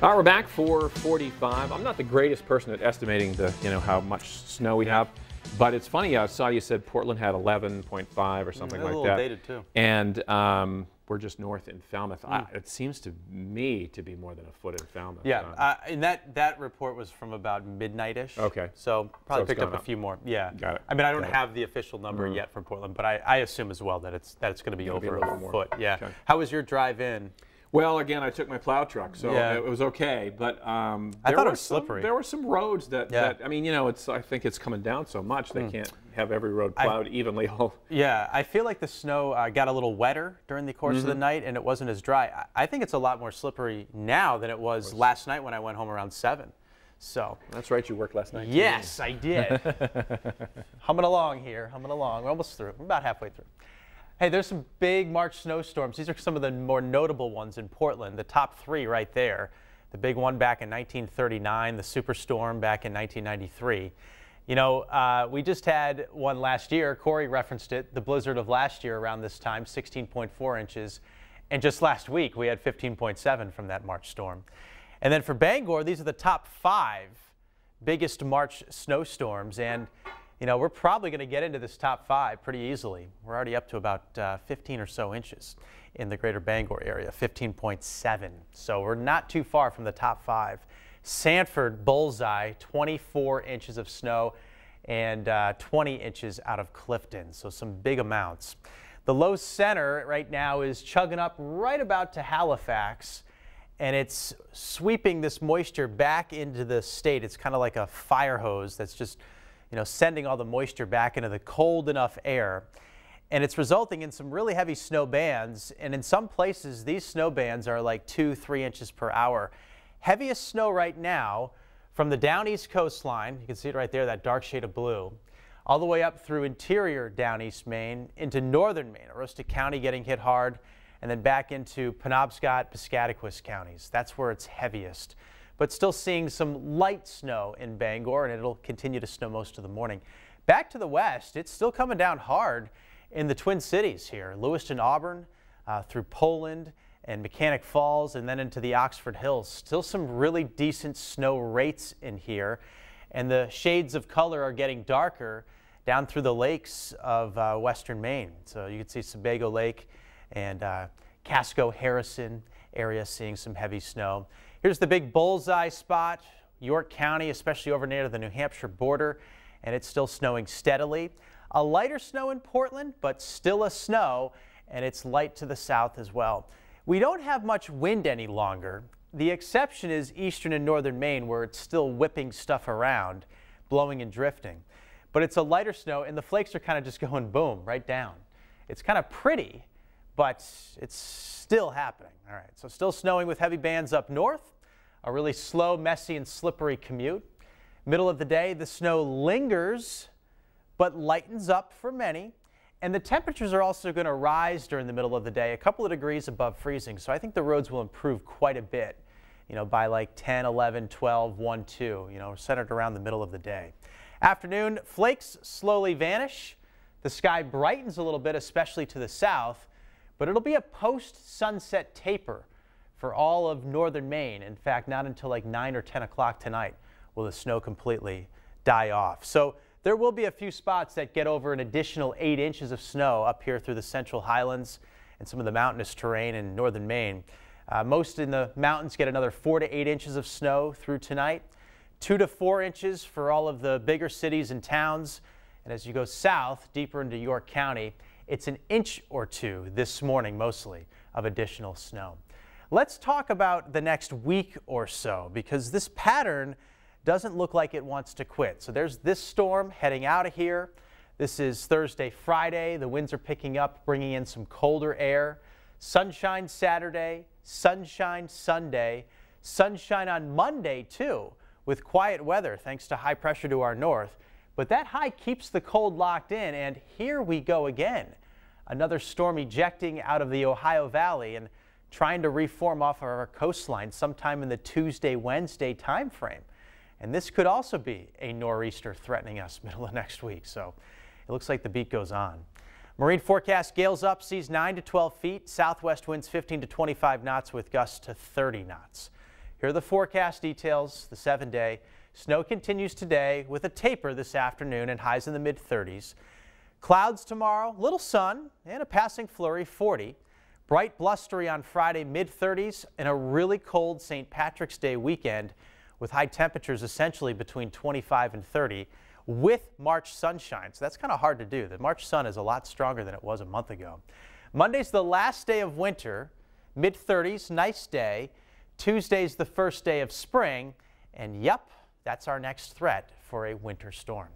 All right, we're back for 45. I'm not the greatest person at estimating how much snow we have, but it's funny. I saw you said Portland had 11.5 or something like that. A little dated too. And we're just north in Falmouth. It seems to me to be more than a foot in Falmouth. Yeah, and that report was from about midnight-ish. Okay. So probably picked up a few more. Yeah. Got it. I mean, I don't have the official number yet from Portland, but I assume as well that it's going to be over a foot. Yeah. Okay. How was your drive in? Well, again, I took my plow truck, so it was okay. But I thought it was slippery. There were some roads that I mean, I think it's coming down so much they can't have every road plowed evenly. Yeah, I feel like the snow got a little wetter during the course of the night, and it wasn't as dry. I think it's a lot more slippery now than it was last night when I went home around 7. So that's right. You worked last night. Yes, I did. Humming along here, humming along. We're almost through. We're about halfway through. Hey, there's some big March snowstorms. These are some of the more notable ones in Portland. The top 3 right there. The big one back in 1939, the superstorm back in 1993. We just had one last year. Corey referenced it, the blizzard of last year around this time, 16.4 inches. And just last week, we had 15.7 from that March storm. And then for Bangor, these are the top 5 biggest March snowstorms. And we're probably going to get into this top 5 pretty easily. We're already up to about 15 or so inches in the greater Bangor area, 15.7. So we're not too far from the top 5. Sanford, bullseye, 24 inches of snow and 20 inches out of Clifton. So some big amounts. The low center right now is chugging up right about to Halifax, and it's sweeping this moisture back into the state. It's kind of like a fire hose that's just sending all the moisture back into the cold enough air. And it's resulting in some really heavy snow bands. And in some places, these snow bands are like 2-3 inches per hour. Heaviest snow right now from the down east coastline, you can see it right there, that dark shade of blue, all the way up through interior down east Maine into northern Maine, Aroostook County getting hit hard, and then back into Penobscot, Piscataquis counties. That's where it's heaviest. But still seeing some light snow in Bangor, and it'll continue to snow most of the morning. Back to the west, it's still coming down hard in the Twin Cities here. Lewiston, Auburn, through Poland and Mechanic Falls, and then into the Oxford Hills. Still some really decent snow rates in here. And the shades of color are getting darker down through the lakes of western Maine. So you can see Sebago Lake and Casco, Harrison area seeing some heavy snow. Here's the big bullseye spot, York County, especially over near the New Hampshire border, and it's still snowing steadily. A lighter snow in Portland, but still a snow, and it's light to the south as well. We don't have much wind any longer. The exception is eastern and northern Maine, where it's still whipping stuff around, blowing and drifting. But it's a lighter snow, and the flakes are kind of just going boom, right down. It's kind of pretty, but it's still happening. All right, so still snowing with heavy bands up north. A really slow, messy, and slippery commute. Middle of the day, the snow lingers, but lightens up for many. And the temperatures are also going to rise during the middle of the day, a couple of degrees above freezing. So I think the roads will improve quite a bit, by like 10, 11, 12, 1, 2, centered around the middle of the day. Afternoon, flakes slowly vanish. The sky brightens a little bit, especially to the south, but it'll be a post-sunset taper for all of northern Maine. In fact, not until like 9 or 10 o'clock tonight will the snow completely die off. So there will be a few spots that get over an additional 8 inches of snow up here through the central highlands and some of the mountainous terrain in northern Maine. Most in the mountains get another 4 to 8 inches of snow through tonight, 2 to 4 inches for all of the bigger cities and towns. And as you go south, deeper into York County, it's an inch or 2 this morning, mostly, of additional snow. Let's talk about the next week or so, because this pattern doesn't look like it wants to quit. So there's this storm heading out of here. This is Thursday, Friday. The winds are picking up, bringing in some colder air. Sunshine Saturday, sunshine Sunday, sunshine on Monday too, with quiet weather thanks to high pressure to our north. But that high keeps the cold locked in, and here we go again. Another storm ejecting out of the Ohio Valley and trying to reform off of our coastline sometime in the Tuesday, Wednesday time frame. And this could also be a nor'easter threatening us middle of next week. So it looks like the beat goes on. Marine forecast: gales up, seas 9 to 12 feet, southwest winds 15 to 25 knots with gusts to 30 knots. Here are the forecast details, the 7-day. Snow continues today with a taper this afternoon and highs in the mid-30s. Clouds tomorrow, little sun and a passing flurry, 40. Bright blustery on Friday, mid-30s, and a really cold St. Patrick's Day weekend with high temperatures essentially between 25 and 30 with March sunshine. So that's kind of hard to do. The March sun is a lot stronger than it was a month ago. Monday's the last day of winter, mid-30s, nice day. Tuesday's the first day of spring, and yep, that's our next threat for a winter storm.